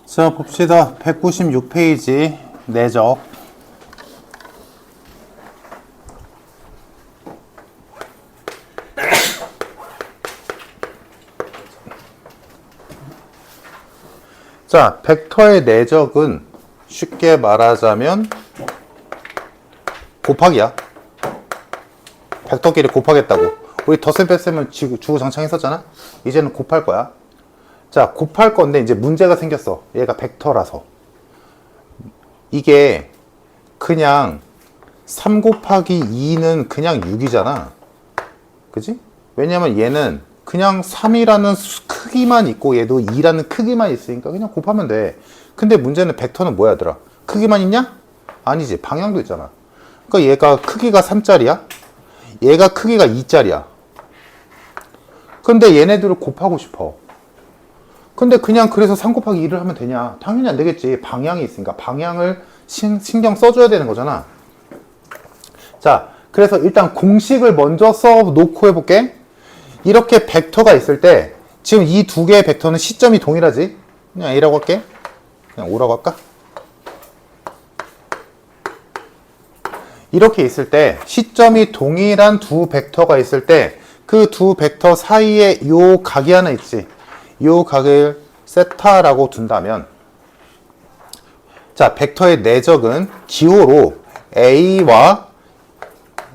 자, 봅시다. 196페이지 내적. 자, 벡터의 내적은 쉽게 말하자면 곱하기야. 벡터끼리 곱하겠다고. 우리 덧셈 뺄셈은 주구장창 했었잖아. 이제는 곱할 거야. 자, 곱할 건데 이제 문제가 생겼어. 얘가 벡터라서. 이게 그냥 3 곱하기 2는 그냥 6이잖아. 그지? 왜냐면 얘는 그냥 3이라는 크기만 있고 얘도 2라는 크기만 있으니까 그냥 곱하면 돼. 근데 문제는 벡터는 뭐야, 얘들아? 크기만 있냐? 아니지. 방향도 있잖아. 그러니까 얘가 크기가 3짜리야. 얘가 크기가 2짜리야. 근데 얘네들을 곱하고 싶어. 근데 그냥 그래서 3 곱하기 2를 하면 되냐? 당연히 안 되겠지. 방향이 있으니까. 방향을 신경 써줘야 되는 거잖아. 자, 그래서 일단 공식을 먼저 써놓고 해볼게. 이렇게 벡터가 있을 때 지금 이 두 개의 벡터는 시점이 동일하지? 그냥 A라고 할게. 그냥 O라고 할까? 이렇게 있을 때 시점이 동일한 두 벡터가 있을 때 그 두 벡터 사이에 요 각이 하나 있지. 요 각을 세타라고 둔다면, 자, 벡터의 내적은 기호로 A와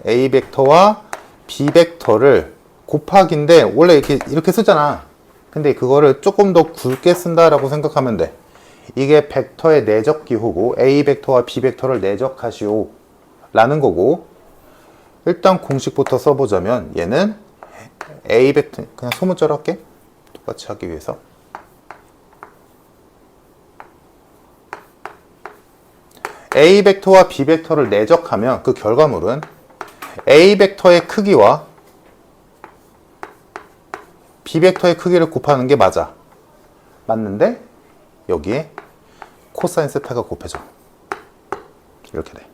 A 벡터와 B 벡터를 곱하기인데 원래 이렇게 쓰잖아. 근데 그거를 조금 더 굵게 쓴다라고 생각하면 돼. 이게 벡터의 내적 기호고 A 벡터와 B 벡터를 내적하시오 라는 거고, 일단 공식부터 써보자면 얘는 A 벡터, 그냥 소문자로 할게. 똑같이 하기 위해서. A 벡터와 B 벡터를 내적하면 그 결과물은 A 벡터의 크기와 B 벡터의 크기를 곱하는 게 맞아. 맞는데 여기에 코사인 세타가 곱해져. 이렇게 돼.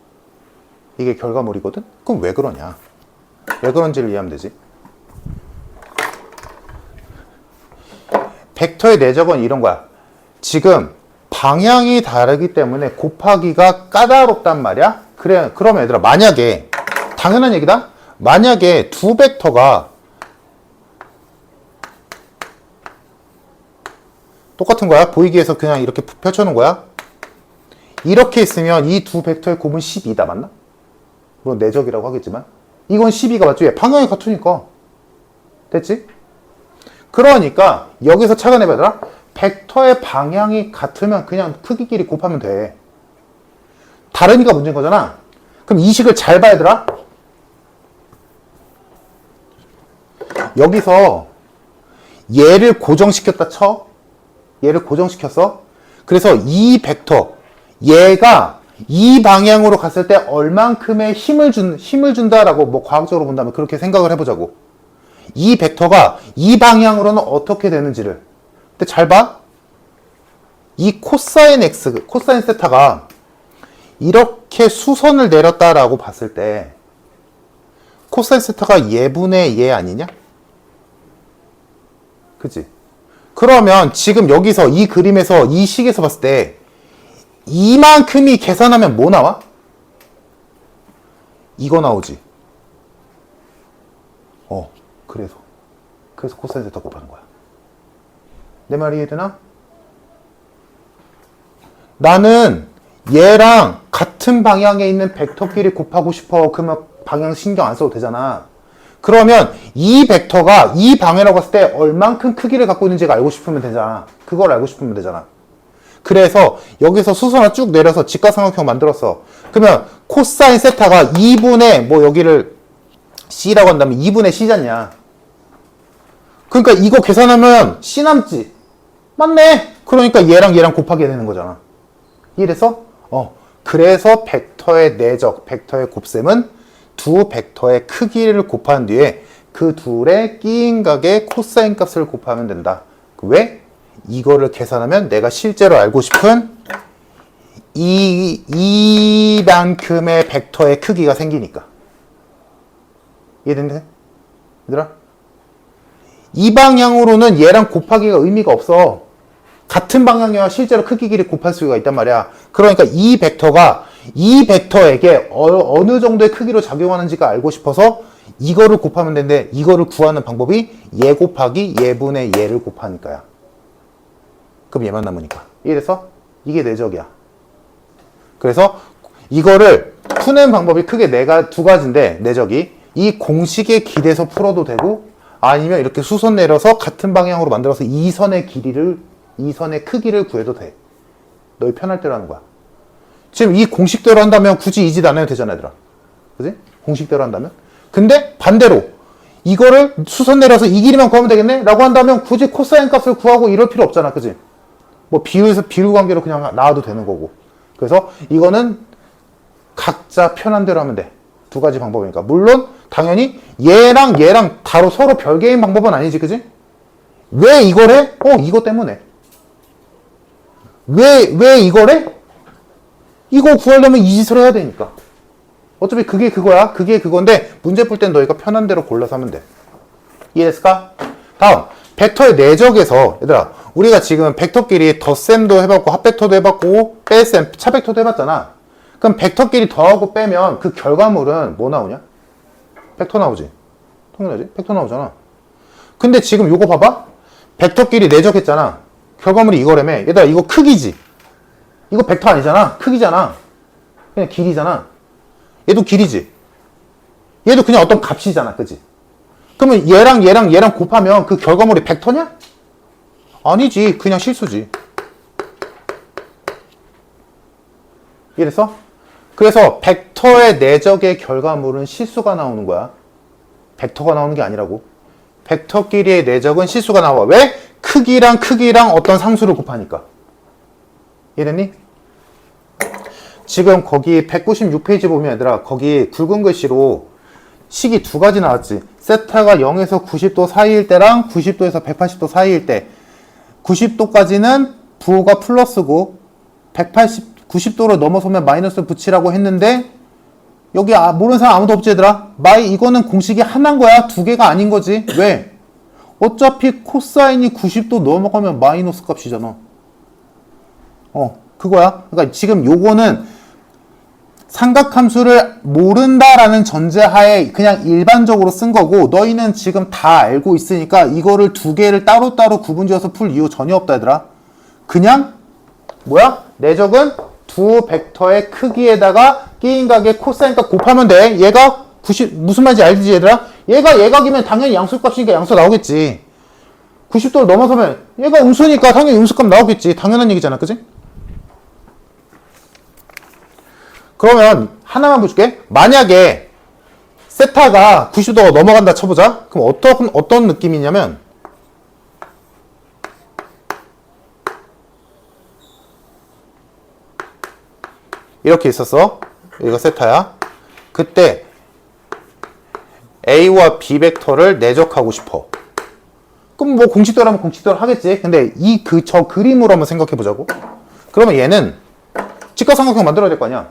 이게 결과물이거든? 그럼 왜 그러냐? 왜 그런지를 이해하면 되지. 벡터의 내적은 이런 거야. 지금 방향이 다르기 때문에 곱하기가 까다롭단 말이야. 그래, 그러면 얘들아, 만약에, 당연한 얘기다. 만약에 두 벡터가 똑같은 거야. 보이기 위해서 그냥 이렇게 펼쳐놓은 거야. 이렇게 있으면 이 두 벡터의 곱은 12다. 맞나? 물론 내적이라고 하겠지만 이건 12가 맞죠? 왜? 방향이 같으니까. 됐지? 그러니까 여기서 착안해봐, 얘들아. 벡터의 방향이 같으면 그냥 크기끼리 곱하면 돼. 다르니까 문제인 거잖아. 그럼 이 식을 잘 봐야, 얘들아. 여기서 얘를 고정시켰다 쳐. 얘를 고정시켰어. 그래서 이 벡터, 얘가 이 방향으로 갔을 때 얼만큼의 힘을 준다라고 뭐 과학적으로 본다면 그렇게 생각을 해보자고. 이 벡터가 이 방향으로는 어떻게 되는지를. 근데 잘 봐. 이 코사인 X, 코사인 세타가 이렇게 수선을 내렸다라고 봤을 때 코사인 세타가 얘분의 얘 아니냐? 그치? 그러면 지금 여기서 이 그림에서 이 식에서 봤을 때 이만큼이 계산하면 뭐 나와? 이거 나오지. 그래서 코사인 세타 곱하는 거야. 내 말이 이해되나? 나는 얘랑 같은 방향에 있는 벡터끼리 곱하고 싶어. 그러면 방향 신경 안 써도 되잖아. 그러면 이 벡터가 이 방향으로 갔을 때 얼만큼 크기를 갖고 있는지가 알고 싶으면 되잖아. 그걸 알고 싶으면 되잖아. 그래서 여기서 수선을 쭉 내려서 직각삼각형 만들었어. 그러면 코사인 세타가 2분의 뭐 여기를 C라고 한다면 2분의 C잖냐. 그러니까 이거 계산하면 C 남지. 맞네. 그러니까 얘랑 곱하게 되는 거잖아. 이래서 그래서 벡터의 내적, 벡터의 곱셈은 두 벡터의 크기를 곱한 뒤에 그 둘의 끼인 각의 코사인 값을 곱하면 된다. 왜? 이거를 계산하면 내가 실제로 알고 싶은 이만큼의 벡터의 크기가 생기니까. 이해됐네? 얘들아? 이 방향으로는 얘랑 곱하기가 의미가 없어. 같은 방향이야 실제로 크기 길이 곱할 수가 있단 말이야. 그러니까 이 벡터가 이 벡터에게 어느 정도의 크기로 작용하는지가 알고 싶어서 이거를 곱하면 되는데 이거를 구하는 방법이 얘 곱하기 얘분의 얘를 곱하니까야. 그럼 얘만 남으니까. 이래서 이게 내적이야. 그래서 이거를 푸는 방법이 크게 두 가지인데 내적이 이 공식에 기대서 풀어도 되고 아니면 이렇게 수선 내려서 같은 방향으로 만들어서 이 선의 크기를 구해도 돼. 너희 편할 대로 하는 거야. 지금 이 공식대로 한다면 굳이 이 짓 안 해도 되잖아, 얘들아. 그지? 공식대로 한다면. 근데 반대로 이거를 수선 내려서 이 길이만 구하면 되겠네? 라고 한다면 굳이 코사인 값을 구하고 이럴 필요 없잖아. 그지? 뭐 비율 관계로 그냥 나와도 되는 거고. 그래서 이거는 각자 편한 대로 하면 돼. 두 가지 방법이니까. 물론 당연히 얘랑 다로 서로 별개인 방법은 아니지. 그지? 왜 이걸 해? 이거 때문에. 왜 이걸 해? 이거 구하려면 이 짓을 해야 되니까. 어차피 그게 그거야. 그게 그건데 문제 풀 땐 너희가 편한 대로 골라서 하면 돼. 이해됐을까? 다음 벡터의 내적에서 얘들아 우리가 지금 벡터끼리 덧셈도 해봤고 합벡터도 해봤고 뺄셈 차벡터도 해봤잖아. 그럼 벡터끼리 더하고 빼면 그 결과물은 뭐 나오냐? 벡터 나오지. 통일하지? 벡터 나오잖아. 근데 지금 요거 봐봐. 벡터끼리 내적했잖아. 결과물이 이거라며. 얘들아 이거 크기지. 이거 벡터 아니잖아. 크기잖아. 그냥 길이잖아. 얘도 길이지. 얘도 그냥 어떤 값이잖아. 그지? 그러면 얘랑 곱하면 그 결과물이 벡터냐? 아니지. 그냥 실수지. 이래서? 그래서 벡터의 내적의 결과물은 실수가 나오는 거야. 벡터가 나오는 게 아니라고. 벡터끼리의 내적은 실수가 나와. 왜? 크기랑 어떤 상수를 곱하니까. 이해됐니? 지금 거기 196페이지 보면 얘들아 거기 굵은 글씨로 식이 두 가지 나왔지. 세타가 0에서 90도 사이일 때랑 90도에서 180도 사이일 때 90도까지는 부호가 플러스고 90도를 넘어서면 마이너스 붙이라고 했는데 여기 모르는 사람 아무도 없지 얘들아? 이거는 공식이 하나인 거야. 두 개가 아닌 거지. 왜? 어차피 코사인이 90도 넘어가면 마이너스 값이잖아. 그거야. 그러니까 지금 요거는 삼각함수를 모른다라는 전제하에 그냥 일반적으로 쓴 거고 너희는 지금 다 알고 있으니까 이거를 두 개를 따로따로 구분지어서 풀 이유 전혀 없다 얘들아. 그냥 뭐야? 내적은 두 벡터의 크기에다가 끼인 각의 코사인값 곱하면 돼. 얘가 90 무슨 말인지 알지 얘들아? 얘가 예각이면 당연히 양수값이니까 양수 나오겠지. 90도를 넘어서면 얘가 음수니까 당연히 음수값 나오겠지. 당연한 얘기잖아. 그지? 그러면 하나만 보여줄게. 만약에 세타가 90도가 넘어간다 쳐보자. 그럼 어떤 느낌이냐면 이렇게 있었어. 이거 세타야. 그때 A와 B 벡터를 내적하고 싶어. 그럼 뭐 공식대로 하면 공식대로 하겠지. 근데 저 그림으로 한번 생각해 보자고. 그러면 얘는 직각삼각형 만들어야 될 거 아니야.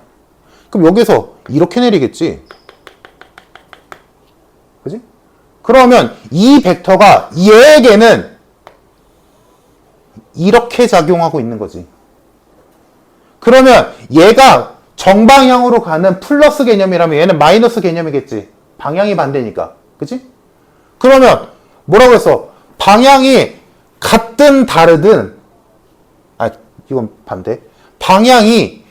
그럼 여기서 이렇게 내리겠지. 그지? 그러면 이 벡터가 얘에게는 이렇게 작용하고 있는 거지. 그러면 얘가 정방향으로 가는 플러스 개념이라면 얘는 마이너스 개념이겠지. 방향이 반대니까. 그치? 그러면 뭐라고 했어? 방향이 같든 다르든 이건 반대. 방향이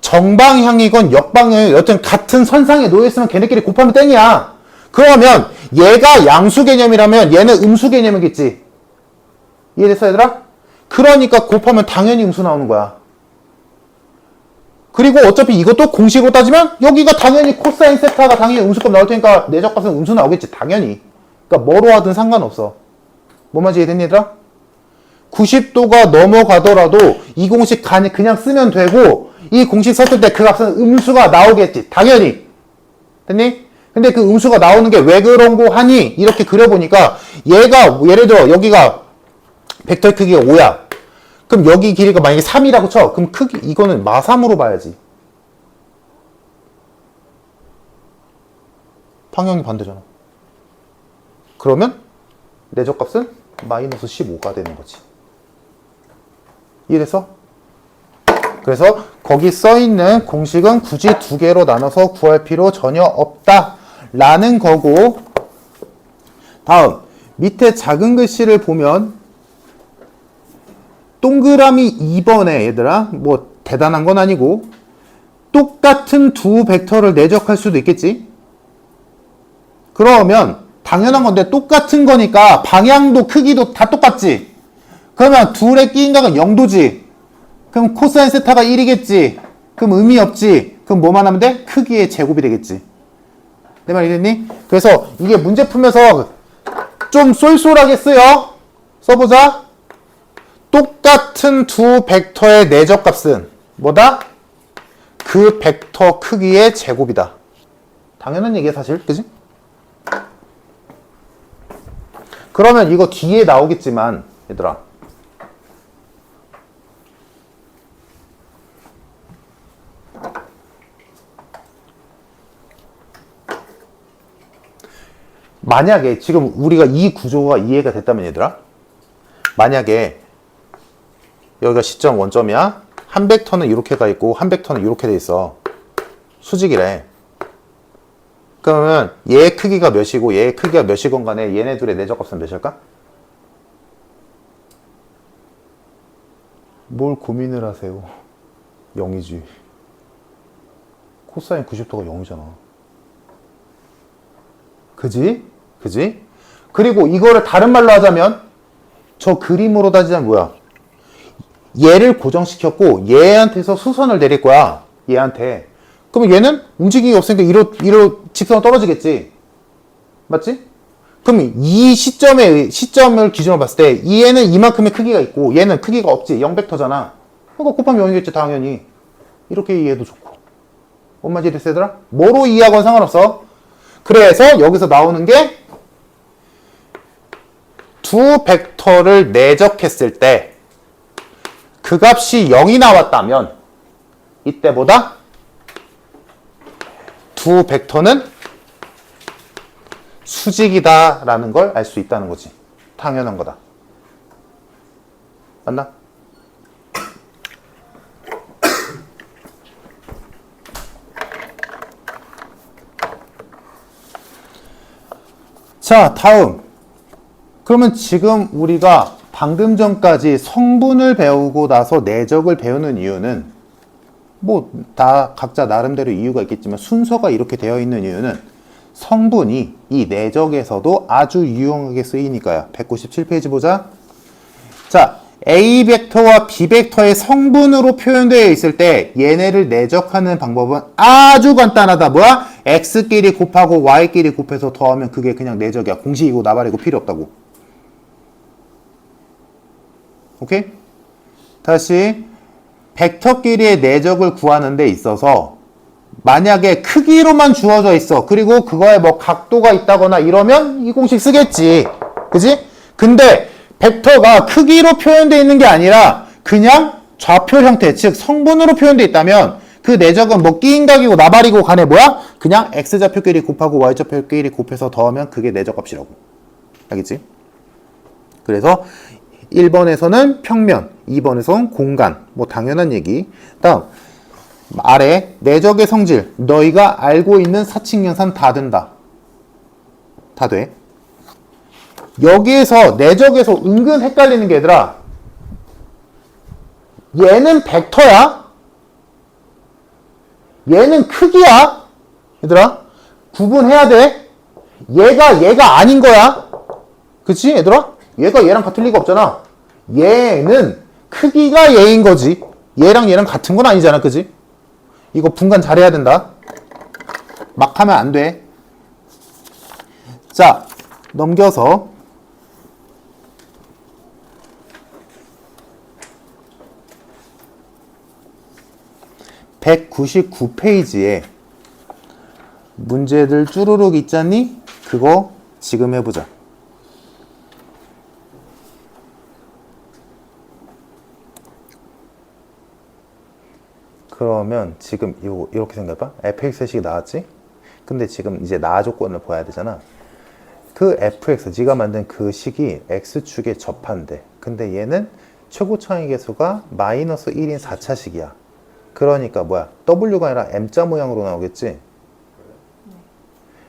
정방향이건 역방향이건 여튼 같은 선상에 놓여있으면 걔네끼리 곱하면 땡이야. 그러면 얘가 양수 개념이라면 얘는 음수 개념이겠지. 이해됐어 얘들아? 그러니까 곱하면 당연히 음수 나오는 거야. 그리고 어차피 이것도 공식으로 따지면 여기가 당연히 코사인 세타가 당연히 음수값 나올 테니까 내적값은 음수 나오겠지. 당연히. 그러니까 뭐로 하든 상관없어. 뭔 말인지 이해됐니 얘들아? 90도가 넘어가더라도 이 공식 그냥 쓰면 되고 이 공식 썼을 때 그 값은 음수가 나오겠지. 당연히. 됐니? 근데 그 음수가 나오는 게 왜 그런 거 하니? 이렇게 그려보니까 얘가 예를 들어 여기가 벡터의 크기가 5야. 그럼 여기 길이가 만약에 3이라고 쳐. 그럼 이거는 마삼으로 봐야지. 방향이 반대잖아. 그러면 내적값은 마이너스 15가 되는 거지. 이래서 그래서 거기 써있는 공식은 굳이 두 개로 나눠서 구할 필요 전혀 없다 라는 거고, 다음 밑에 작은 글씨를 보면 동그라미 2번에 얘들아 뭐 대단한 건 아니고 똑같은 두 벡터를 내적할 수도 있겠지. 그러면 당연한 건데 똑같은 거니까 방향도 크기도 다 똑같지. 그러면 둘의 끼인각은 0도지. 그럼 코사인 세타가 1이겠지. 그럼 의미 없지. 그럼 뭐만 하면 돼? 크기의 제곱이 되겠지. 내 말 이해됐니? 그래서 이게 문제 풀면서 좀 쏠쏠하게 쓰여. 써보자. 똑같은 두 벡터의 내적값은 뭐다? 그 벡터 크기의 제곱이다. 당연한 얘기야 사실. 그지? 그러면 이거 뒤에 나오겠지만 얘들아, 만약에 지금 우리가 이 구조가 이해가 됐다면 얘들아, 만약에 여기가 시점 원점이야. 한 벡터는 이렇게 가 있고 한 벡터는 이렇게 돼 있어. 수직이래. 그러면 얘의 크기가 몇이고 얘의 크기가 몇이건 간에 얘네 둘의 내적값은 몇일까? 뭘 고민을 하세요. 0이지. 코사인 90도가 0이잖아. 그지? 그지? 그리고 이거를 다른 말로 하자면 저 그림으로 따지자면 뭐야? 얘를 고정시켰고 얘한테서 수선을 내릴 거야. 얘한테. 그러면 얘는 움직임이 없으니까 이로 직선으로 떨어지겠지. 맞지? 그럼 이 시점을 기준으로 봤을 때 얘는 이만큼의 크기가 있고 얘는 크기가 없지. 0벡터잖아. 그거 곱하면 0이겠지 당연히. 이렇게 이해해도 좋고. 뭔 말인지 됐어 얘들아? 뭐로 이해하건 상관없어. 그래서 여기서 나오는 게 두 벡터를 내적했을 때 그 값이 0이 나왔다면 이때보다 두 벡터는 수직이다 라는 걸 알 수 있다는 거지. 당연한 거다. 맞나? 자, 다음. 그러면 지금 우리가 방금 전까지 성분을 배우고 나서 내적을 배우는 이유는 뭐 다 각자 나름대로 이유가 있겠지만 순서가 이렇게 되어 있는 이유는 성분이 이 내적에서도 아주 유용하게 쓰이니까요. 197페이지 보자. 자, A 벡터와 B 벡터의 성분으로 표현되어 있을 때 얘네를 내적하는 방법은 아주 간단하다. 뭐야? X끼리 곱하고 Y끼리 곱해서 더하면 그게 그냥 내적이야. 공식이고 나발이고 필요 없다고. 오케이? 다시 벡터끼리의 내적을 구하는 데 있어서 만약에 크기로만 주어져 있어. 그리고 그거에 뭐 각도가 있다거나 이러면 이 공식 쓰겠지. 그지? 근데 벡터가 크기로 표현되어 있는 게 아니라 그냥 좌표 형태, 즉 성분으로 표현되어 있다면 그 내적은 뭐 끼인각이고 나발이고 간에 뭐야? 그냥 x좌표끼리 곱하고 y좌표끼리 곱해서 더하면 그게 내적값이라고. 알겠지? 그래서 1번에서는 평면, 2번에서는 공간. 뭐 당연한 얘기. 다음 아래 내적의 성질. 너희가 알고 있는 사칙연산 다 된다. 다 돼. 여기에서 내적에서 은근 헷갈리는 게 얘들아. 얘는 벡터야. 얘는 크기야. 얘들아. 구분해야 돼. 얘가 아닌 거야. 그치 얘들아? 얘가 얘랑 같을 리가 없잖아. 얘는 크기가 얘인 거지. 얘랑 같은 건 아니잖아. 그지? 이거 분간 잘해야 된다. 막 하면 안 돼. 자, 넘겨서 199페이지에 문제들 쭈루룩 있잖니? 그거 지금 해보자. 그러면 지금 이렇게 생각해봐. fx식이 나왔지? 근데 지금 이제 나 조건을 봐야 되잖아. 그 fx, 네가 만든 그 식이 x축에 접한대. 근데 얘는 최고차항의 계수가 마이너스 1인 4차식이야. 그러니까 뭐야? w가 아니라 m자 모양으로 나오겠지?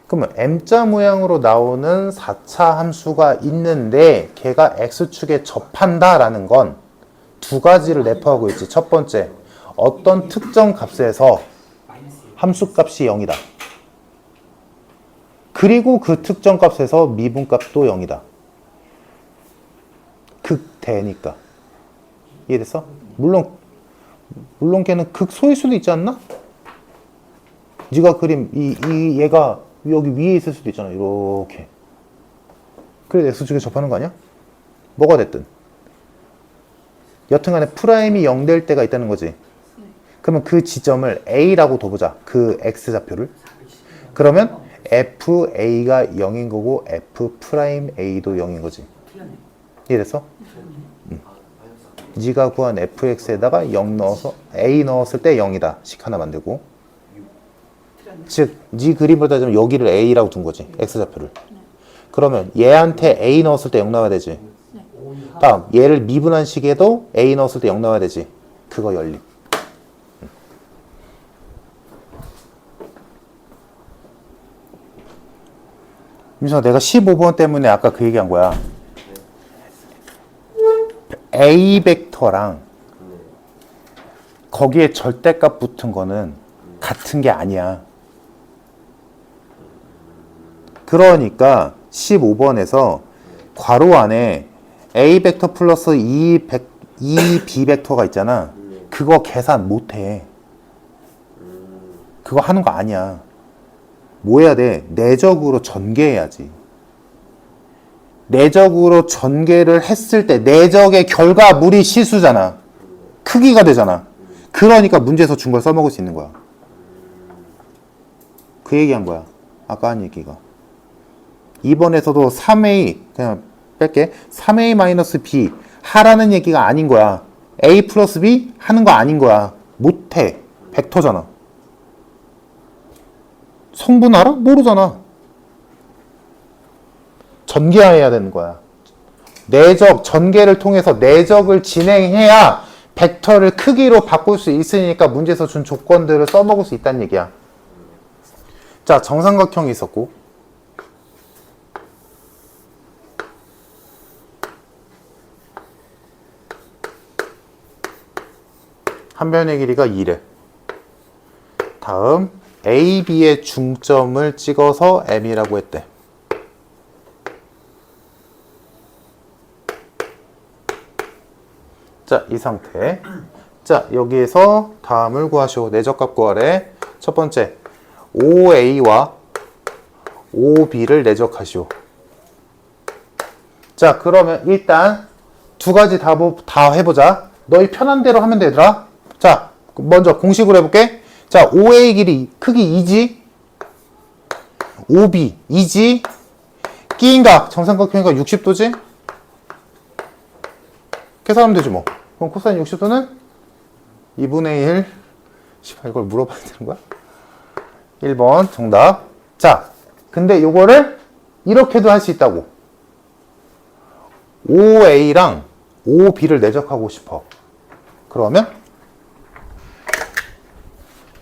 그러면 m자 모양으로 나오는 4차 함수가 있는데 걔가 x축에 접한다라는 건 두 가지를 내포하고 있지. 첫 번째, 어떤 특정 값에서 함수값이 0이다. 그리고 그 특정 값에서 미분값도 0이다. 극대니까. 이해됐어? 물론 걔는 극소일 수도 있지 않나? 네가 그림 얘가 여기 위에 있을 수도 있잖아. 이렇게. 그래 x축에 접하는 거 아니야? 뭐가 됐든. 여튼간에 프라임이 0 될 때가 있다는 거지. 그러면 그 지점을 A라고 둬보자. 그 X좌표를. 그러면 FA가 0인 거고 F'A도 0인 거지. 이해됐어? 네가 구한 fx에다가 0 넣어서 A 넣었을 때 0이다. 식 하나 만들고. 즉, 네 그림을 따지면 여기를 A라고 둔 거지. X좌표를. 그러면 얘한테 A 넣었을 때 0 나와야 되지. 다음, 얘를 미분한 식에도 A 넣었을 때 0 나와야 되지. 그거 열림. 민수아, 내가 15번 때문에 아까 그 얘기한 거야. A 벡터랑 거기에 절대값 붙은 거는 같은 게 아니야. 그러니까 15번에서 괄호 안에 A 벡터 플러스 2B 벡터가 있잖아. 그거 계산 못해. 그거 하는 거 아니야. 뭐 해야 돼? 내적으로 전개해야지. 내적으로 전개를 했을 때 내적의 결과물이 실수잖아. 크기가 되잖아. 그러니까 문제에서 준 걸 써먹을 수 있는 거야. 그 얘기한 거야. 아까 한 얘기가. 이번에서도 3a 그냥 뺄게. 3a-b 하라는 얘기가 아닌 거야. a 플러스 b 하는 거 아닌 거야. 못해. 벡터잖아. 성분 알아? 모르잖아. 전개해야 되는 거야. 내적, 전개를 통해서 내적을 진행해야 벡터를 크기로 바꿀 수 있으니까 문제에서 준 조건들을 써먹을 수 있다는 얘기야. 자, 정삼각형이 있었고 한 변의 길이가 2래. 다음 A, B의 중점을 찍어서 M이라고 했대. 자, 이 상태. 자, 여기에서 다음을 구하시오. 내적값 구하래. 첫 번째, OA와 OB를 내적하시오. 자, 그러면 일단 두 가지 다 해보자. 너희 편한 대로 하면 되더라. 자, 먼저 공식으로 해볼게. 자, OA 길이 크기 2지, OB 2지, 끼인각 정삼각형이니까 60도지? 계산하면 되지 뭐. 그럼 코사인 60도는 2분의 1. 이걸 물어봐야 되는 거야? 1번 정답. 자, 근데 요거를 이렇게도 할 수 있다고. OA랑 OB를 내적하고 싶어. 그러면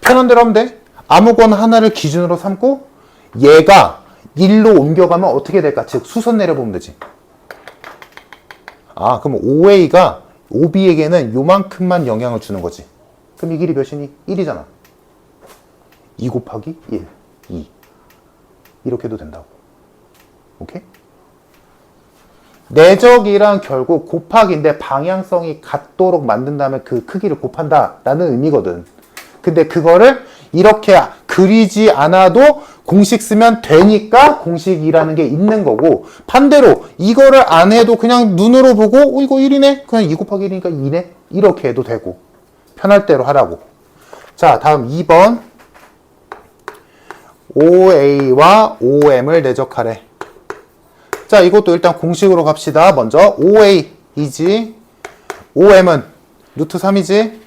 편한 대로 하면 돼. 아무거나 하나를 기준으로 삼고 얘가 1로 옮겨가면 어떻게 될까? 즉 수선 내려보면 되지. 아, 그럼 OA가 OB에게는 요만큼만 영향을 주는 거지. 그럼 이 길이 몇이니? 1이잖아. 2 곱하기 1, 2. 이렇게 해도 된다고. 오케이? 내적이란 결국 곱하기인데 방향성이 같도록 만든다면 그 크기를 곱한다라는 의미거든. 근데 그거를 이렇게 그리지 않아도 공식 쓰면 되니까 공식이라는 게 있는 거고, 반대로 이거를 안 해도 그냥 눈으로 보고 이거 1이네? 그냥 2 곱하기 1이니까 2네? 이렇게 해도 되고 편할 대로 하라고. 자, 다음 2번 OA와 OM을 내적하래. 자, 이것도 일단 공식으로 갑시다. 먼저 OA이지, OM은 루트 3이지.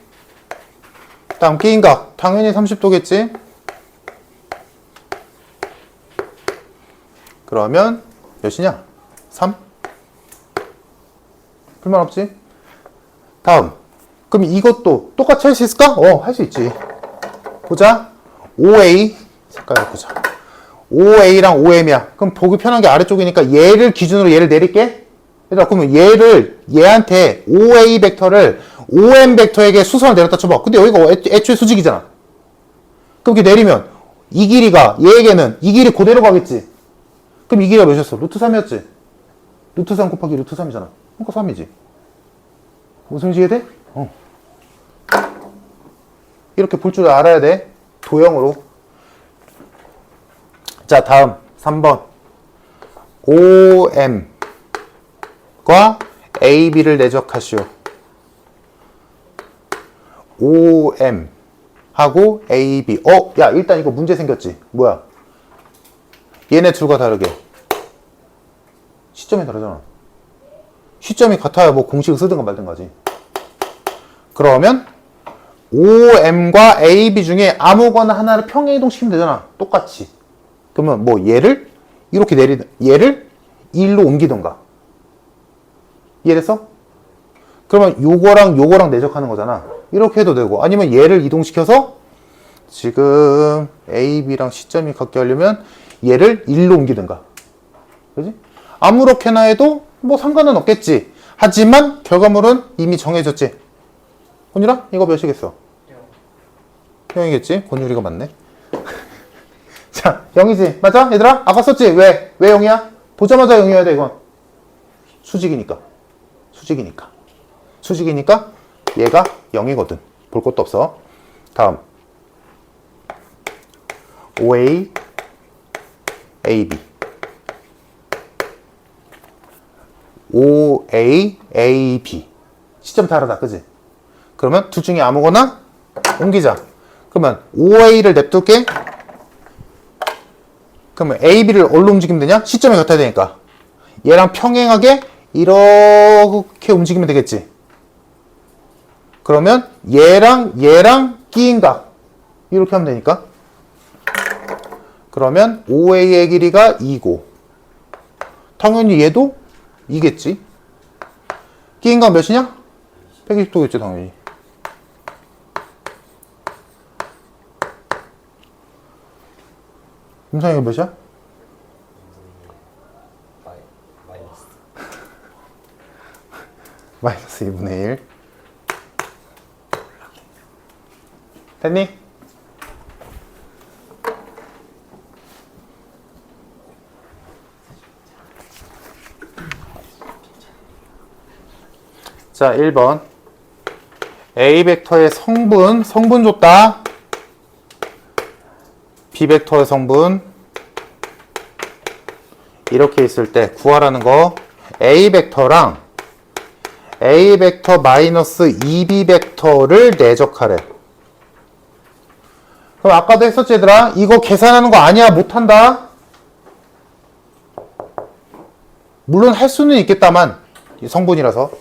다음 끼인각 당연히 30도겠지. 그러면 몇이냐? 3? 불만 없지? 다음. 그럼 이것도 똑같이 할 수 있을까? 할 수 있지. 보자. 5A. 색깔 바꾸자. 5A랑 5M이야. 그럼 보기 편한 게 아래쪽이니까 얘를 기준으로 얘를 내릴게. 얘들아, 그러면 얘한테 5A 벡터를 5M 벡터에게 수선을 내렸다 쳐봐. 근데 여기가 애초에 수직이잖아. 그럼 이렇게 내리면 이 길이가 얘에게는 이 길이 그대로 가겠지. 그럼 이 길이가 몇이었어? 루트 3이었지? 루트 3 곱하기 루트 3이잖아. 그러니까 3이지. 무슨 소리 이해돼? 이렇게 볼 줄 알아야 돼. 도형으로. 자, 다음 3번. OM과 AB를 내적하시오. OM 하고 AB. 야, 일단 이거 문제 생겼지. 뭐야? 얘네 둘과 다르게 시점이 다르잖아. 시점이 같아야 뭐 공식을 쓰든가 말든가지. 그러면 OM과 AB 중에 아무거나 하나를 평행이동시키면 되잖아. 똑같이. 그러면 뭐 얘를 이렇게 얘를 1로 옮기던가. 이해됐어? 그러면 요거랑 내적하는 거잖아. 이렇게 해도 되고, 아니면 얘를 이동시켜서 지금 AB랑 시점이 같게 하려면 얘를 1로 옮기든가. 그지? 아무렇게나 해도 뭐 상관은 없겠지. 하지만 결과물은 이미 정해졌지. 권율아? 이거 몇이겠어? 0이겠지? 권율이가 맞네. 자, 0이지. 맞아? 얘들아? 아까 썼지? 왜 0이야? 보자마자 0이어야 돼, 이건. 수직이니까. 얘가 0이거든. 볼 것도 없어. 다음. OA, AB. OA, AB. 시점 다르다, 그지? 그러면 둘 중에 아무거나 옮기자. 그러면 OA를 냅둘게. 그러면 AB를 어디로 움직이면 되냐? 시점이 같아야 되니까. 얘랑 평행하게 이렇게 움직이면 되겠지. 그러면 얘랑 끼인 각. 이렇게 하면 되니까. 그러면 OA의 길이가 2고. 당연히 얘도 2겠지. 끼인 각 몇이냐? 120도겠지, 당연히. 임상이가 몇이야? 마이너스 2분의 1. 됐니? 자, 1번. A 벡터의 성분 줬다. B 벡터의 성분. 이렇게 있을 때 구하라는 거. A 벡터랑 A 벡터 마이너스 2B 벡터를 내적하래. 그럼 아까도 했었지, 얘들아? 이거 계산하는 거 아니야? 못한다? 물론 할 수는 있겠다만, 성분이라서.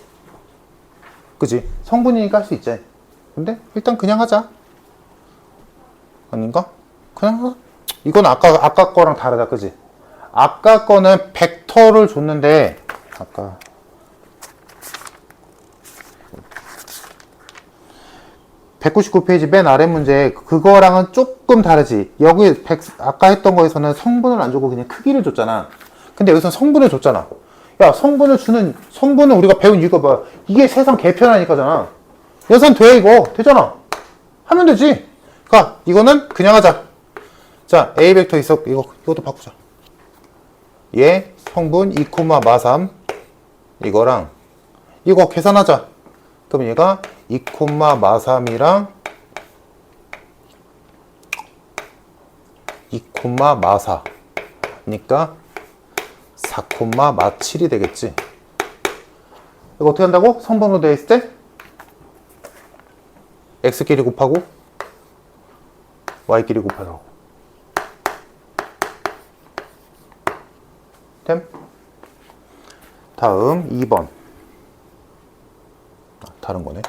그지? 성분이니까 할 수 있지. 근데 일단 그냥 하자. 아닌가? 그냥 하자. 이건 아까 거랑 다르다, 그지? 아까 거는 벡터를 줬는데, 아까 199페이지 맨 아래 문제, 그거랑은 조금 다르지. 여기 아까 했던 거에서는 성분을 안 주고 그냥 크기를 줬잖아. 근데 여기서는 성분을 줬잖아. 야, 성분을 우리가 배운 이유가 뭐야? 이게 세상 개편하니까잖아. 연산 이거. 되잖아. 하면 되지. 그러니까 이거는 그냥 하자. 자, A 벡터 이것도 바꾸자. 얘 성분 2, 마3 이거랑 이거 계산하자. 그럼 얘가 2, 마3이랑 2, 마4 그러니까 4, 마7이 되겠지. 이거 어떻게 한다고? 성분으로 되어 있을 때 x끼리 곱하고 y끼리 곱하라고. 됨? 다음 2번. 다른 거네.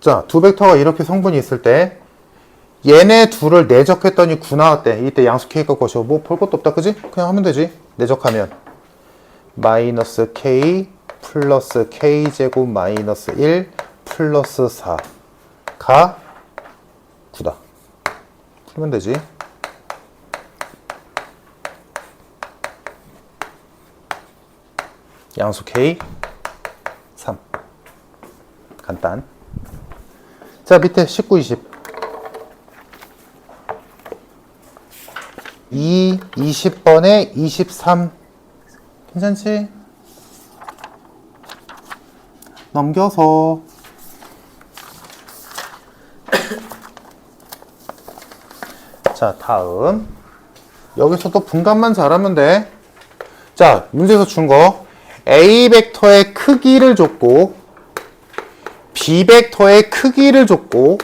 자, 두 벡터가 이렇게 성분이 있을 때 얘네 둘을 내적했더니 9 나왔대. 이때 양수 K가 것이고 뭐 볼 것도 없다. 그지? 그냥 하면 되지. 내적하면 마이너스 K 플러스 K제곱 마이너스 1 플러스 4가 9다. 풀면 되지. 양수 K 3. 간단. 자, 밑에 19, 20. 20번에 23. 괜찮지? 넘겨서. 자, 다음. 여기서도 분간만 잘하면 돼. 자, 문제에서 준 거. A 벡터의 크기를 줬고, B 벡터의 크기를 줬고,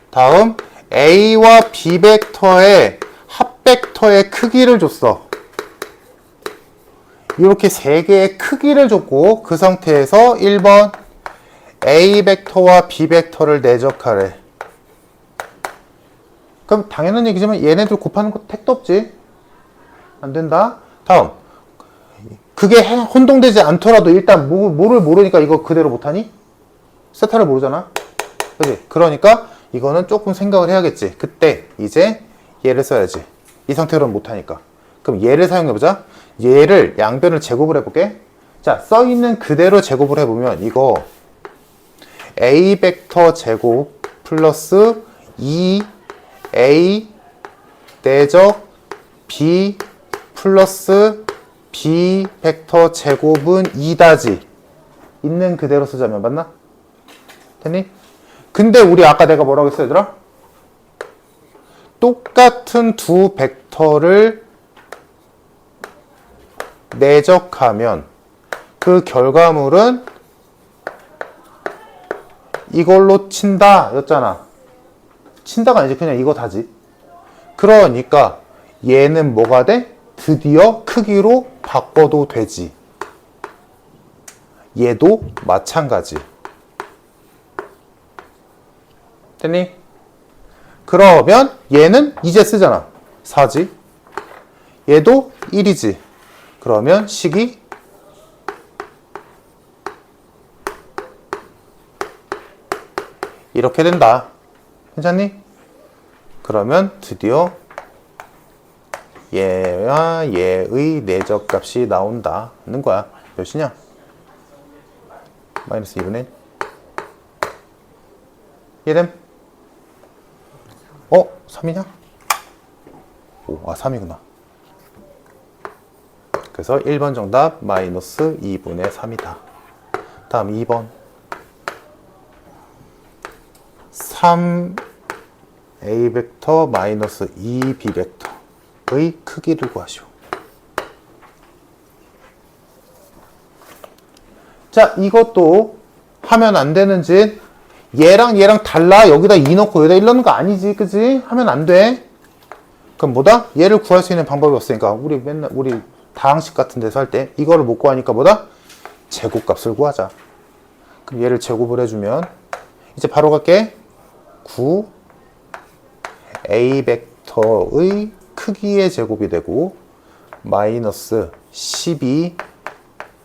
다음 A와 B 벡터의 합벡터의 크기를 줬어. 이렇게 세 개의 크기를 줬고, 그 상태에서 1번 A 벡터와 B 벡터를 내적하래. 그럼 당연한 얘기지만 얘네들 곱하는 거 택도 없지. 안 된다. 다음. 그게 혼동되지 않더라도 일단 뭐를 모르니까 이거 그대로 못하니? 세타를 모르잖아. 그치? 그러니까 이거는 조금 생각을 해야겠지. 그때 이제 얘를 써야지. 이 상태로는 못하니까. 그럼 얘를 사용해보자. 얘를 양변을 제곱을 해볼게. 자, 써있는 그대로 제곱을 해보면 이거 A 벡터 제곱 플러스 2A 내적 B 플러스 B 벡터 제곱은 2다지. 있는 그대로 쓰자면 맞나? 됐니? 근데 우리 아까 내가 뭐라고 했어 얘들아? 똑같은 두 벡터를 내적하면 그 결과물은 이걸로 친다 였잖아. 친다가 아니지. 그냥 이거 다지. 그러니까 얘는 뭐가 돼? 드디어 크기로 바꿔도 되지. 얘도 마찬가지. 됐니? 그러면 얘는 이제 쓰잖아. 4지. 얘도 1이지. 그러면 식이 이렇게 된다. 괜찮니? 그러면 드디어 얘와 얘의 내적값이 나온다는 거야. 몇이냐? 마이너스 2분의 1. 얘됨? 3이냐? 오, 3이구나. 그래서 1번 정답 마이너스 2분의 3이다. 다음 2번. 3A 벡터 마이너스 2B 벡터의 크기를 구하시오. 자, 이것도 하면 안 되는 짓. 얘랑 달라. 여기다 2 넣고 여기다 1 넣는 거 아니지. 그지? 하면 안 돼. 그럼 뭐다? 얘를 구할 수 있는 방법이 없으니까 우리 다항식 같은 데서 할 때 이거를 못 구하니까 뭐다? 제곱값을 구하자. 그럼 얘를 제곱을 해주면 이제 바로 갈게. 9 A 벡터의 크기의 제곱이 되고 마이너스 12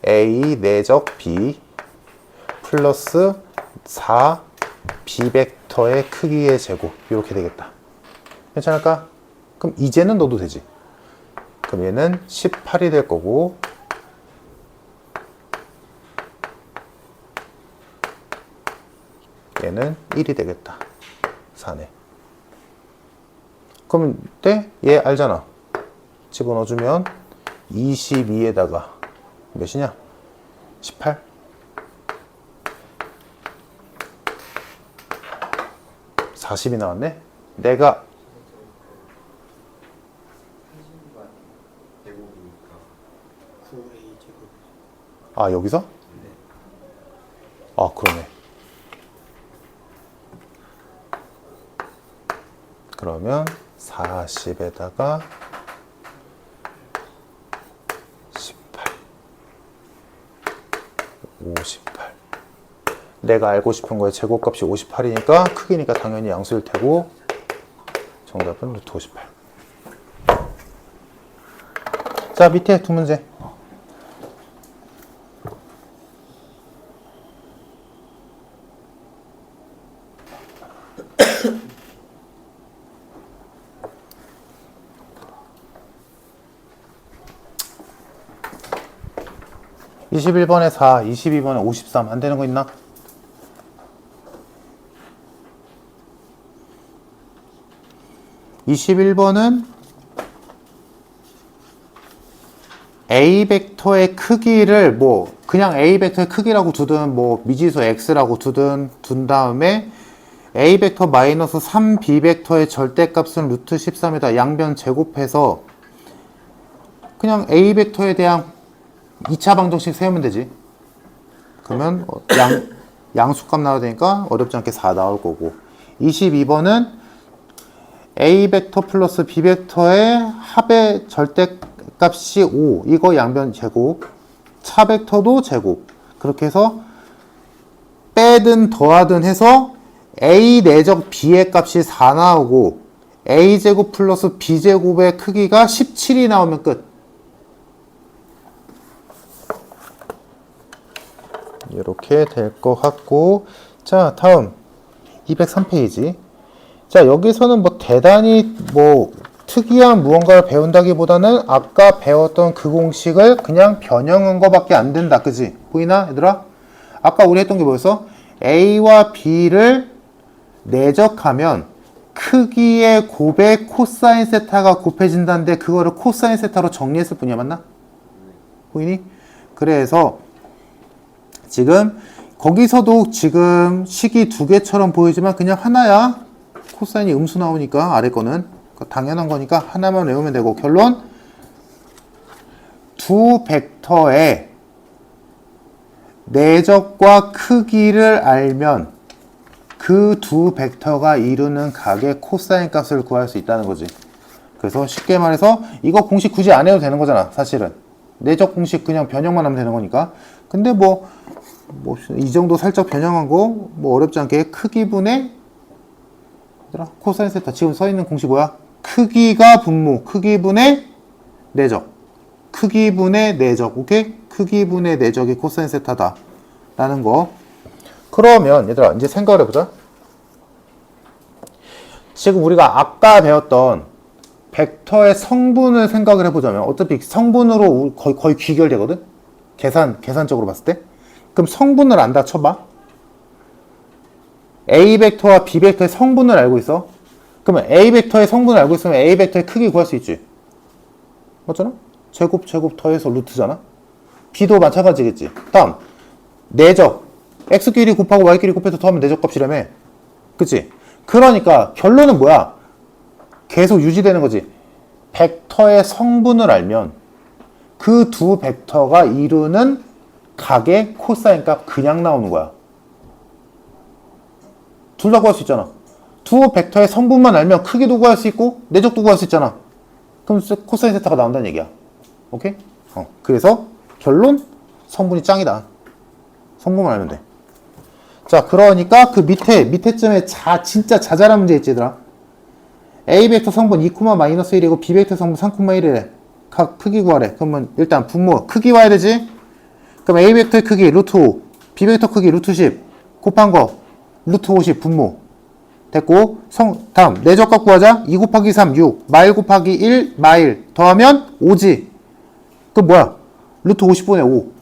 A 내적 B 플러스 4 B 벡터의 크기의 제곱 이렇게 되겠다. 괜찮을까? 그럼 이제는 넣어도 되지. 그럼 얘는 18이 될 거고 얘는 1이 되겠다. 4네. 그럼 얘 알잖아. 집어넣어주면 22에다가 몇이냐? 18. 40이 나왔네. 내가 여기서? 그러네. 그러면 40에다가 18 58 내가 알고 싶은 거의 제곱값이 58이니까 크기니까 당연히 양수일 테고 정답은 루트 58. 자, 밑에 두 문제. (21번에) 4, 22번에 53 안 되는 거 있나? (21번은) A 벡터의 크기를 뭐 그냥 A 벡터의 크기라고 두든 뭐 미지수 x라고 두든 둔 다음에 A 벡터 마이너스 3B 벡터의 절대값은 루트 13이다. 양변 제곱해서 그냥 A 벡터에 대한 2차 방정식 세우면 되지. 그러면 양수값 나와야 되니까 어렵지 않게 4 나올 거고. 22번은 A 벡터 플러스 B 벡터의 합의 절대값이 5. 이거 양변 제곱. 차 벡터도 제곱. 그렇게 해서 빼든 더하든 해서 A 내적 B의 값이 4 나오고 A 제곱 플러스 B 제곱의 크기가 17이 나오면 끝. 이렇게 될 것 같고, 자, 다음 203페이지. 자, 여기서는 뭐 대단히 뭐 특이한 무언가를 배운다기보다는 아까 배웠던 그 공식을 그냥 변형한 거밖에 안 된다. 그지? 보이나 얘들아? 아까 우리 했던 게 뭐였어? A와 B를 내적하면 크기의 곱에 코사인 세타가 곱해진다는데 그거를 코사인 세타로 정리했을 뿐이야. 맞나? 보이니? 그래서 지금 거기서도 지금 식이 두 개처럼 보이지만 그냥 하나야. 코사인이 음수 나오니까 아래 거는 당연한 거니까 하나만 외우면 되고, 결론 두 벡터의 내적과 크기를 알면 그 두 벡터가 이루는 각의 코사인 값을 구할 수 있다는 거지. 그래서 쉽게 말해서 이거 공식 굳이 안 해도 되는 거잖아. 사실은 내적 공식 그냥 변형만 하면 되는 거니까. 근데 뭐 이 정도 살짝 변형한 거 뭐 어렵지 않게 크기분의 코사인 세타. 지금 써 있는 공식 뭐야? 크기가 분모, 크기분의 내적, 크기분의 내적. 오케이? 크기분의 내적이 코사인 세타다 라는 거. 그러면 얘들아 이제 생각을 해보자. 지금 우리가 아까 배웠던 벡터의 성분을 생각을 해보자면 어차피 성분으로 거의 귀결되거든? 계산적으로 봤을 때. 그럼 성분을 안다 쳐봐. A 벡터와 B 벡터의 성분을 알고 있어. 그러면 A 벡터의 성분을 알고 있으면 A 벡터의 크기 구할 수 있지. 맞잖아? 제곱 더해서 루트잖아. B도 마찬가지겠지. 다음 내적. X끼리 곱하고 Y끼리 곱해서 더하면 내적값이라며. 그치? 그러니까 결론은 뭐야? 계속 유지되는 거지. 벡터의 성분을 알면 그 두 벡터가 이루는 각의 코사인 값 그냥 나오는 거야. 둘 다 구할 수 있잖아. 두 벡터의 성분만 알면 크기도 구할 수 있고 내적도 구할 수 있잖아. 그럼 코사인 세타가 나온다는 얘기야. 오케이? 그래서 결론 성분이 짱이다. 성분만 알면 돼. 자, 그러니까 그 밑에쯤에 진짜 자잘한 문제 있지 얘들아. A 벡터 성분 2,-1이고 B 벡터 성분 3,1이래. 각 크기 구하래. 그러면 일단 분모 크기 와야 되지. 그럼 A 벡터의 크기 루트 5, B 벡터 크기 루트 10 곱한 거 루트 50 분모 됐고, 다음 내적값 구하자. 2 곱하기 3 6 마일 곱하기 1 마일 더하면 5지. 그럼 뭐야? 루트 50분의 5.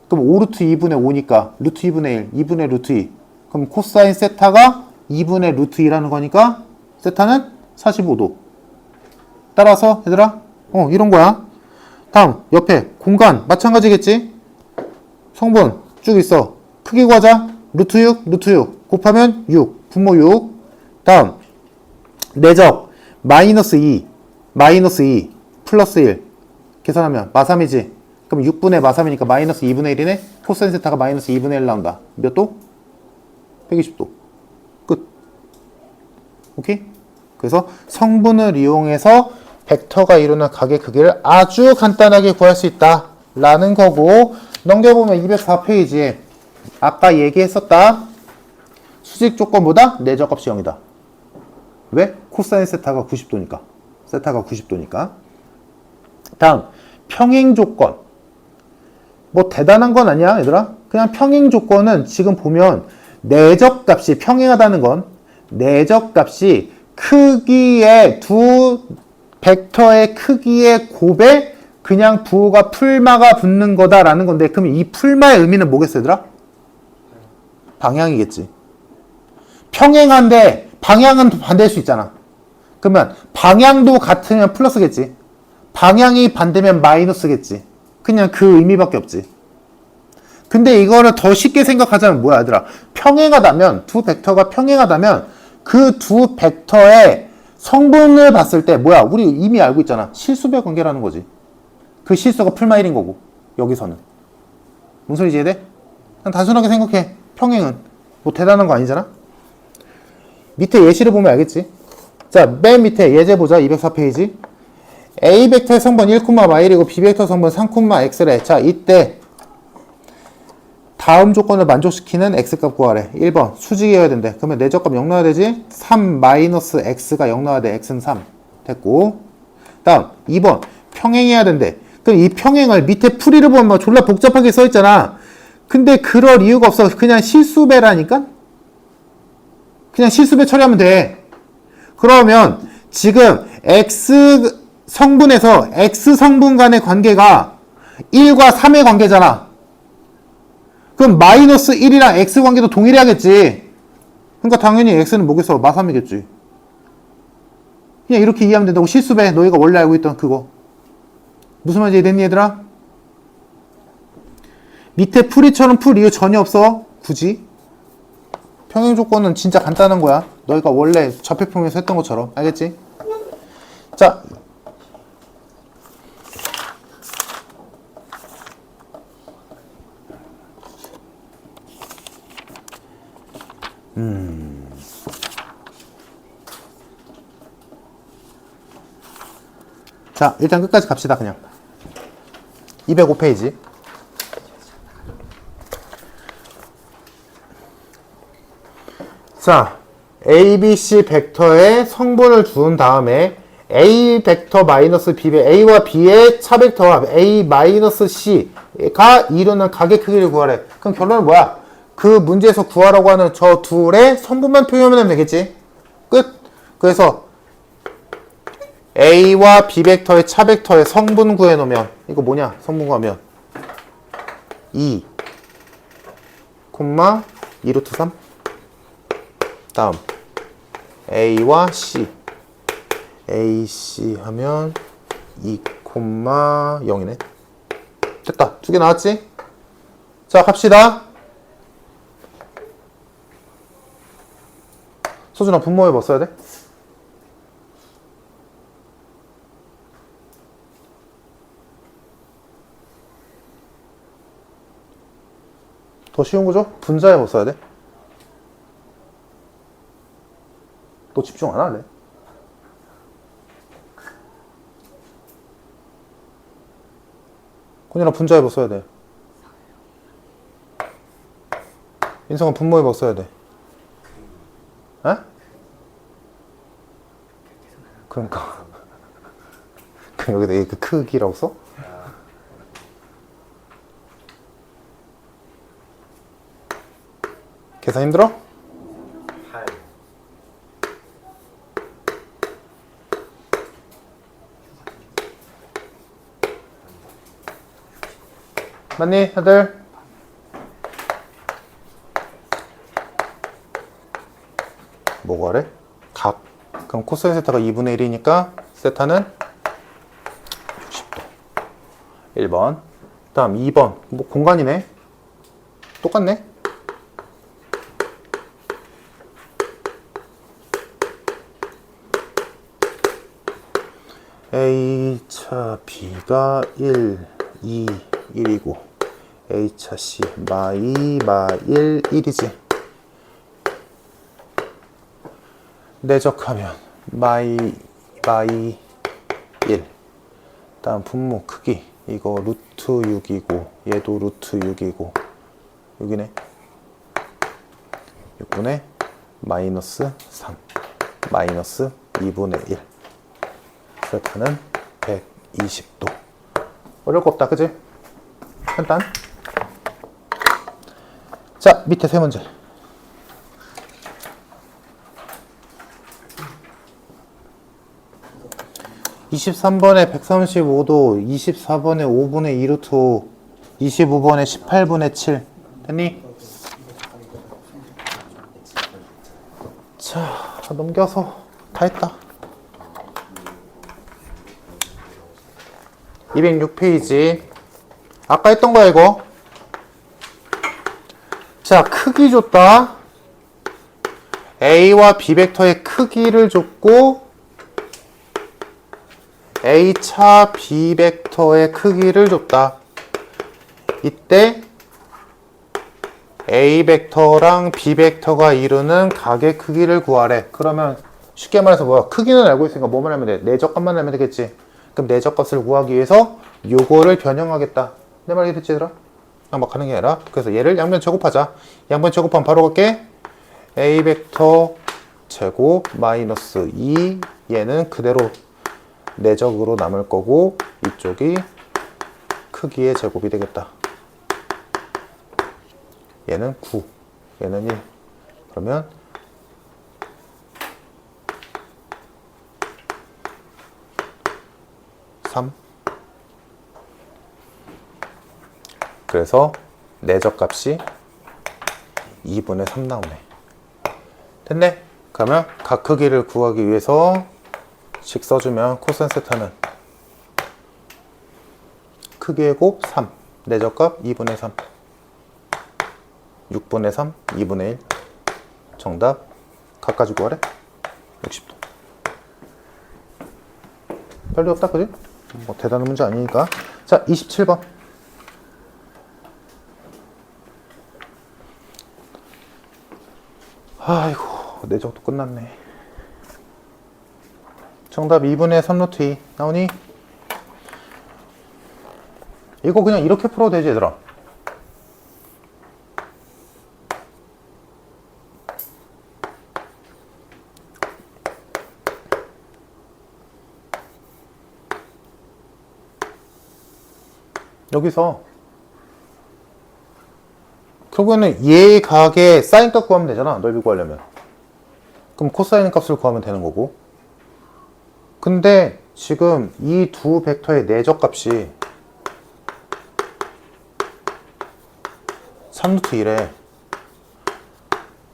그럼 5 루트 2분의 5니까 루트 2분의 1 2분의 루트 2. 그럼 코사인 세타가 2분의 루트 2라는 거니까 세타는 45도. 따라서 얘들아 이런 거야. 다음 옆에 공간 마찬가지겠지. 성분 쭉 있어. 크기 구하자. 루트 6 곱하면 6 분모 6. 다음 내적 마이너스 2 플러스 1 계산하면 마3이지. 그럼 6분의 마3이니까 마이너스 2분의 1이네. 코사인 세타가 마이너스 2분의 1 나온다. 몇 도? 120도. 끝. 오케이? 그래서 성분을 이용해서 벡터가 이루는 각의 크기를 아주 간단하게 구할 수 있다 라는 거고, 넘겨보면 204페이지에 아까 얘기했었다. 수직 조건보다 내적값이 0이다. 왜? 코사인 세타가 90도니까. 세타가 90도니까. 다음, 평행 조건. 뭐 대단한 건 아니야, 얘들아. 그냥 평행 조건은 지금 보면 내적값이 평행하다는 건 내적값이 크기의 두 벡터의 크기의 곱에 그냥 부호가 풀마가 붙는 거다라는 건데, 그럼 이 풀마의 의미는 뭐겠어, 얘들아? 방향이겠지. 평행한데 방향은 반대일 수 있잖아. 그러면 방향도 같으면 플러스겠지. 방향이 반대면 마이너스겠지. 그냥 그 의미밖에 없지. 근데 이거를 더 쉽게 생각하자면 뭐야, 얘들아? 평행하다면, 두 벡터가 평행하다면 그 두 벡터의 성분을 봤을 때 뭐야? 우리 이미 알고 있잖아. 실수배 관계라는 거지. 그 실수가 풀마 1인 거고, 여기서는. 무슨 소리지, 이해돼? 그냥 단순하게 생각해. 평행은. 뭐 대단한 거 아니잖아? 밑에 예시를 보면 알겠지? 자, 맨 밑에 예제 보자. 204페이지. A 벡터의 성분 1,1이고 B 벡터 성분 3,x래. 자, 이때 다음 조건을 만족시키는 x값 구하래. 1번 수직이어야 된대. 그러면 내적값 0 넣어야 되지? 3-x가 0 넣어야 돼. x는 3 됐고, 다음 2번 평행해야 된대. 그럼 이 평행을 밑에 풀이를 보면 졸라 복잡하게 써있잖아. 근데 그럴 이유가 없어. 그냥 실수배라니까? 그냥 실수배 처리하면 돼. 그러면 지금 x 성분에서 x 성분 간의 관계가 1과 3의 관계잖아. 그럼 마이너스 1이랑 x 관계도 동일해야겠지. 그러니까 당연히 x는 뭐겠어? 마3이겠지. 그냥 이렇게 이해하면 된다고. 실수배. 너희가 원래 알고 있던 그거. 무슨 말인지 이해됐니, 얘들아? 밑에 풀이처럼 풀 이유 전혀 없어. 굳이. 평행 조건은 진짜 간단한 거야. 너희가 원래 좌표평면에서 했던 것처럼. 알겠지? 자. 자, 일단 끝까지 갑시다, 그냥. 205페이지. 자, A, B, C 벡터의 성분을 준 다음에 A 벡터 마이너스 B, A와 B의 차 벡터 합 A 마이너스 C가 이루는 각의 크기를 구하래. 그럼 결론은 뭐야? 그 문제에서 구하라고 하는 저 둘의 성분만 표현하면 되겠지? 끝! 그래서 A와 B 벡터의 차 벡터의 성분 구해놓으면, 이거 뭐냐? 성분 구하면 2, 2 루트 3. 다음 A와 C, AC 하면 2, 0이네. 됐다. 두 개 나왔지? 자, 갑시다. 소준아, 분모에 뭐 써야 돼? 더 쉬운 거죠? 분자에 뭐 써야 돼? 너 집중 안 할래? 권이나 분자에 뭐 써야 돼? 인성은 분모에 뭐 써야 돼? 에? 그러니까. 그럼 여기다 그 크기라고 써? 계산 힘들어? 8. 맞니, 다들? 뭐 구하래? 각. 그럼 코사인 세타가 2분의 1이니까 세타는 60도. 1번. 다음 2번. 뭐 공간이네. 똑같네. A차 B가 1, 2, 1이고 A차 C 마 2, 마 1, 1이지. 내적하면 마이 1. 다음 분모 크기 이거 루트 6이고 얘도 루트 6이고 여기네. 6분의 마이너스 3 마이너스 2분의 1 세타는 120도. 어려울 거 없다, 그지? 간단. 자, 밑에 세 문제. 23번에 135도, 24번에 5분의 2루트 5, 25번에 18분의 7. 됐니? 자, 넘겨서 다 했다. 206페이지. 아까 했던 거야, 이거. 자, 크기 줬다. A와 B 벡터의 크기를 줬고, A차 B 벡터의 크기를 줬다. 이때 A 벡터랑 B 벡터가 이루는 각의 크기를 구하래. 그러면 쉽게 말해서 뭐야? 크기는 알고 있으니까 뭐만 하면 돼? 내적값만 하면 되겠지. 그럼 내적값을 구하기 위해서 요거를 변형하겠다. 내 말 이해됐지, 얘들아? 그냥 막 하는 게 아니라. 그래서 얘를 양변 제곱하자. 양변 제곱하면 바로 갈게. A 벡터 제곱 마이너스 2. 얘는 그대로 내적으로 남을 거고, 이쪽이 크기의 제곱이 되겠다. 얘는 9, 얘는 1. 그러면 3. 그래서 내적값이 2분의 3 나오네. 됐네? 그러면 각 크기를 구하기 위해서 식 써주면 코사인 세타는 크기의 곱 3, 내적값 2분의 3, 6분의 3, 2분의 1. 정답 각 가지고 하래? 60도. 별로 없다, 그지? 뭐 대단한 문제 아니니까. 자, 27번. 아이고, 내적도 끝났네. 정답 2분의 3 루트 2 나오니? 이거 그냥 이렇게 풀어도 되지, 얘들아. 여기서 결국에는 얘 각의 사인 값 구하면 되잖아, 넓이 구하려면. 그럼 코사인 값을 구하면 되는 거고. 근데 지금 이 두 벡터의 내적 값이 3루트 1에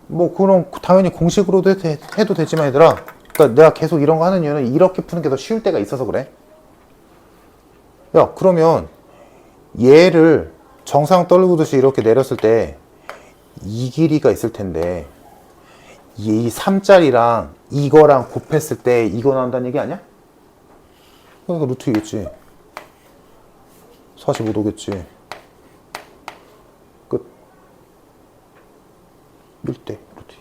뭐 그럼 당연히 공식으로도 해도 되지만, 얘들아, 그러니까 내가 계속 이런 거 하는 이유는 이렇게 푸는 게 더 쉬울 때가 있어서 그래. 야, 그러면 얘를 정상 떨구듯이 이렇게 내렸을 때 이 길이가 있을 텐데, 이 3짜리랑 이거랑 곱했을 때 이거 나온다는 얘기 아니야? 그러니까 루트이겠지. 45도겠지. 끝. 1대 루트.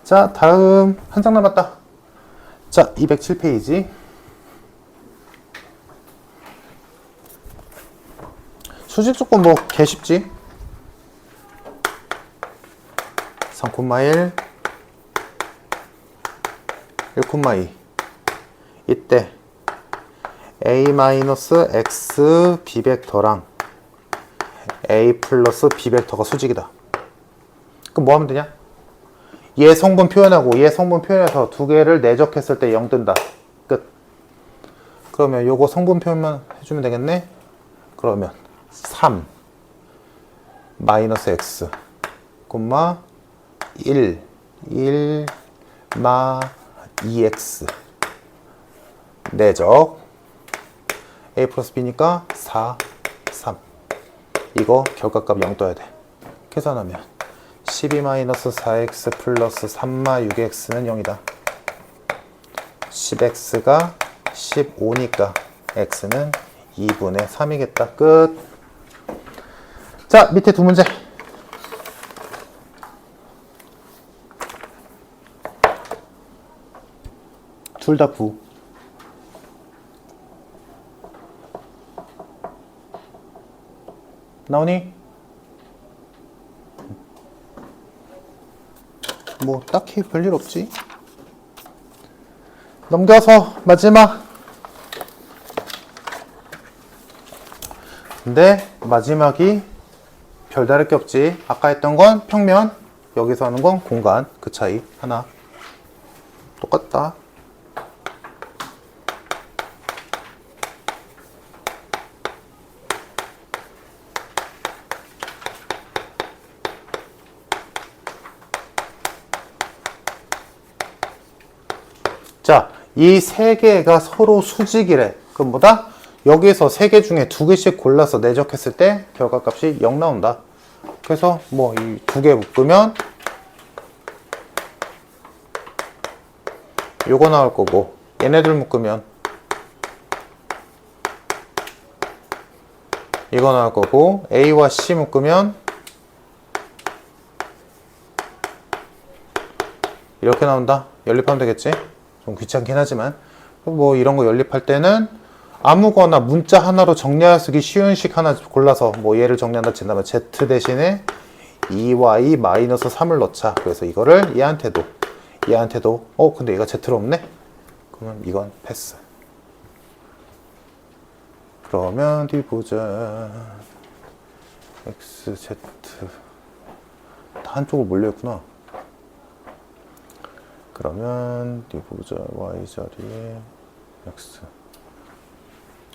자, 다음 한 장 남았다. 자, 207페이지. 수직 조건 뭐 개쉽지. 3,1 1,2 이때 A-X B벡터랑 A 플러스 B벡터가 수직이다. 그럼 뭐 하면 되냐? 얘 성분 표현하고 얘 성분 표현해서 두 개를 내적했을 때 0 뜬다. 끝. 그러면 요거 성분 표현만 해주면 되겠네? 그러면 3 마이너스 X 콤마 1 마 2X 내적 A 플러스 B니까 4 3. 이거 결과값 0 떠야 돼. 계산하면 12-4x 플러스 3-6x는 0이다. 10x가 15니까 x는 2분의 3이겠다. 끝. 자, 밑에 두 문제. 둘 다 9. 나오니? 뭐 딱히 별일 없지. 넘겨서 마지막. 근데 마지막이 별다를 게 없지. 아까 했던 건 평면, 여기서 하는 건 공간. 그 차이 하나. 똑같다. 자, 이 세 개가 서로 수직이래. 그럼 뭐다? 여기서 세 개 중에 두 개씩 골라서 내적했을 때 결과값이 0 나온다. 그래서 뭐 이 두 개 묶으면 요거 나올 거고, 얘네들 묶으면 이거 나올 거고, A와 C 묶으면 이렇게 나온다. 연립하면 되겠지? 좀 귀찮긴 하지만 뭐 이런 거 연립할 때는 아무거나 문자 하나로 정리하기 쓰기 쉬운 식 하나 골라서 뭐 얘를 정리한다 친다면 Z 대신에 2y-3을 넣자. 그래서 이거를 얘한테도 근데 얘가 Z로 없네? 그러면 이건 패스. 그러면 어디 보자. XZ 다 한쪽으로 몰려있구나. 그러면 어디 보자. Y 자리에 X.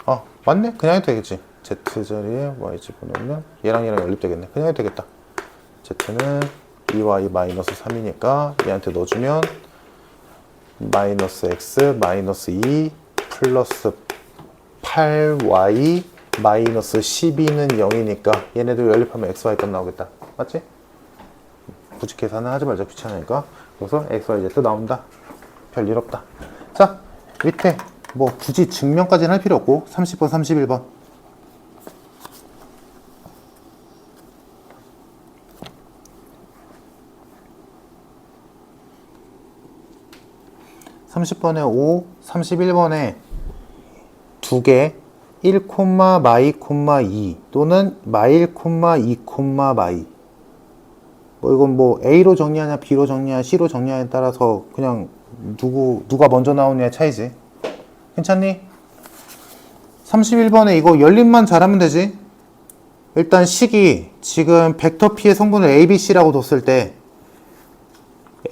아 맞네. 그냥 해도 되겠지. Z 자리에 Y 집어넣으면 얘랑 연립되겠네. 그냥 해도 되겠다. Z는 2y-3이니까 얘한테 넣어주면 마이너스 x 마이너스 2 플러스 8y 마이너스 12는 0이니까 얘네들 연립하면 xy 값 나오겠다. 맞지? 굳이 계산은 하지 말자. 귀찮으니까. 그래서 xyz 나온다. 별일 없다. 자, 밑에 뭐 굳이 증명까지는 할 필요 없고 30번 31번 30번에 5, 31번에 두 개 1, 마이, 2 또는 마일, 2, 마이. 뭐 이건 뭐 A로 정리하냐 B로 정리하냐 C로 정리하냐에 따라서 그냥 누가 먼저 나오냐의 차이지. 괜찮니? 31번에 이거 연립만 잘하면 되지. 일단 식이 지금 벡터 P의 성분을 A, B, C라고 뒀을 때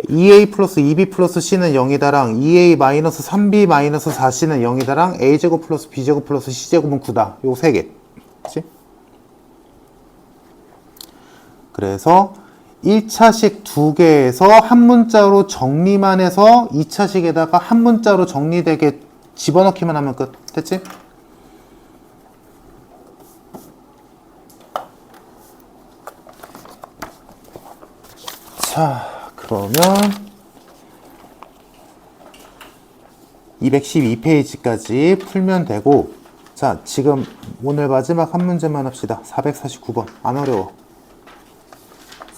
2A 플러스 2B 플러스 C는 0이다랑 2A 마이너스 3B 마이너스 4C는 0이다랑 A제곱 플러스 B제곱 플러스 C제곱은 9다. 요 세 개. 그치? 그래서 1차식 두 개에서 한 문자로 정리만 해서 2차식에다가 한 문자로 정리되게 집어넣기만 하면 끝. 됐지? 자, 그러면 212페이지까지 풀면 되고, 자, 지금 오늘 마지막 한 문제만 합시다. 449번. 안 어려워.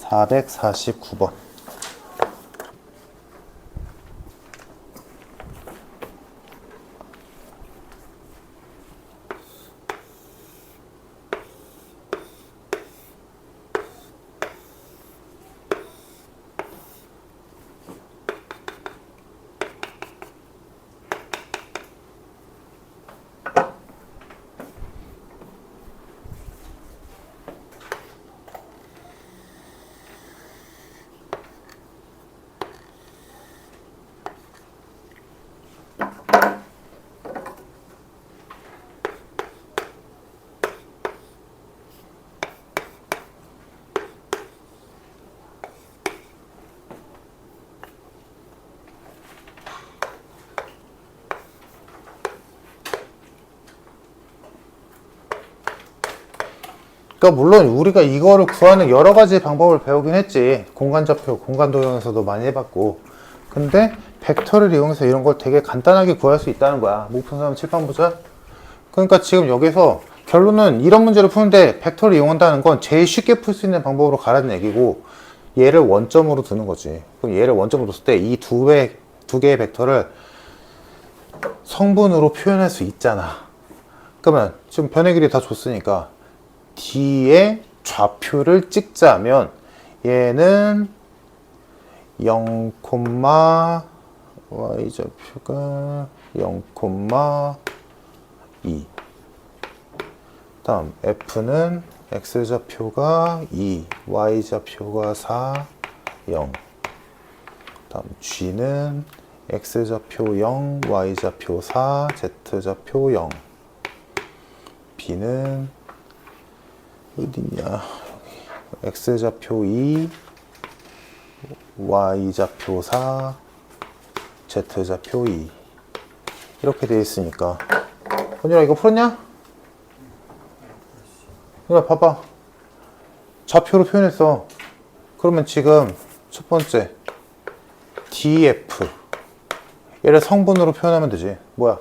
449번. 그러니까 물론 우리가 이거를 구하는 여러 가지 방법을 배우긴 했지. 공간좌표, 공간도형에서도 많이 해봤고. 근데 벡터를 이용해서 이런 걸 되게 간단하게 구할 수 있다는 거야. 못 푼 사람 칠판 보자. 그러니까 지금 여기서 결론은 이런 문제를 푸는데 벡터를 이용한다는 건 제일 쉽게 풀 수 있는 방법으로 가라는 얘기고, 얘를 원점으로 두는 거지. 그럼 얘를 원점으로 뒀을 때 이 두 개의 벡터를 성분으로 표현할 수 있잖아. 그러면 지금 변의 길이 다 줬으니까 D의 좌표를 찍자면 얘는 0, y좌표가 0,2 다음 F는 x좌표가 2, y좌표가 4, 0 다음 G는 x좌표 0, y좌표 4, z좌표 0 B는 어딨냐 x좌표 2, y좌표 4, z좌표 2 이렇게 되어 있으니까 원율아 이거 풀었냐? 그냥 봐봐 좌표로 표현했어. 그러면 지금 첫 번째 DF 얘를 성분으로 표현하면 되지. 뭐야?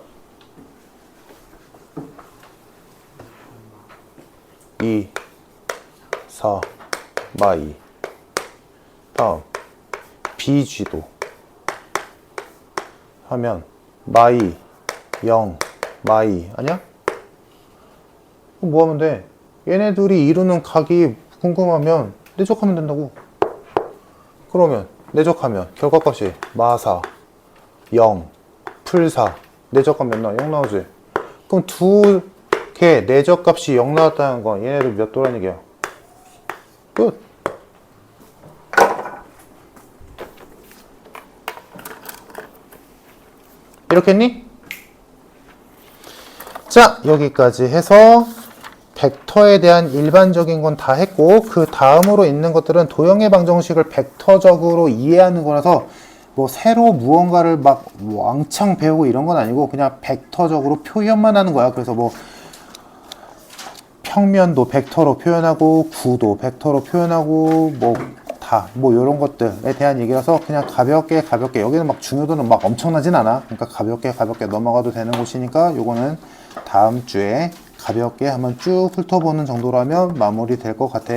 2, 4, 마이 다음 BG도 하면 마이 0, 마이 아니야? 그럼 뭐 하면 돼? 얘네들이 이루는 각이 궁금하면 내적하면 된다고. 그러면 내적하면 결과값이 마사 0, 풀4 내적하면 몇 나와? 0 나오지? 그럼 두 개 내적값이 0 나왔다는 건 얘네들 몇 도라는 얘기야? 끝. 이렇게 했니? 자, 여기까지 해서 벡터에 대한 일반적인 건 다 했고 그 다음으로 있는 것들은 도형의 방정식을 벡터적으로 이해하는 거라서 뭐 새로 무언가를 막 왕창 배우고 이런 건 아니고 그냥 벡터적으로 표현만 하는 거야. 그래서 뭐 평면도 벡터로 표현하고 구도 벡터로 표현하고 뭐 다 뭐 이런 것들에 대한 얘기라서 그냥 가볍게 여기는 막 중요도는 막 엄청나진 않아. 그러니까 가볍게 넘어가도 되는 곳이니까 요거는 다음 주에 가볍게 한번 쭉 훑어보는 정도라면 마무리 될 것 같아.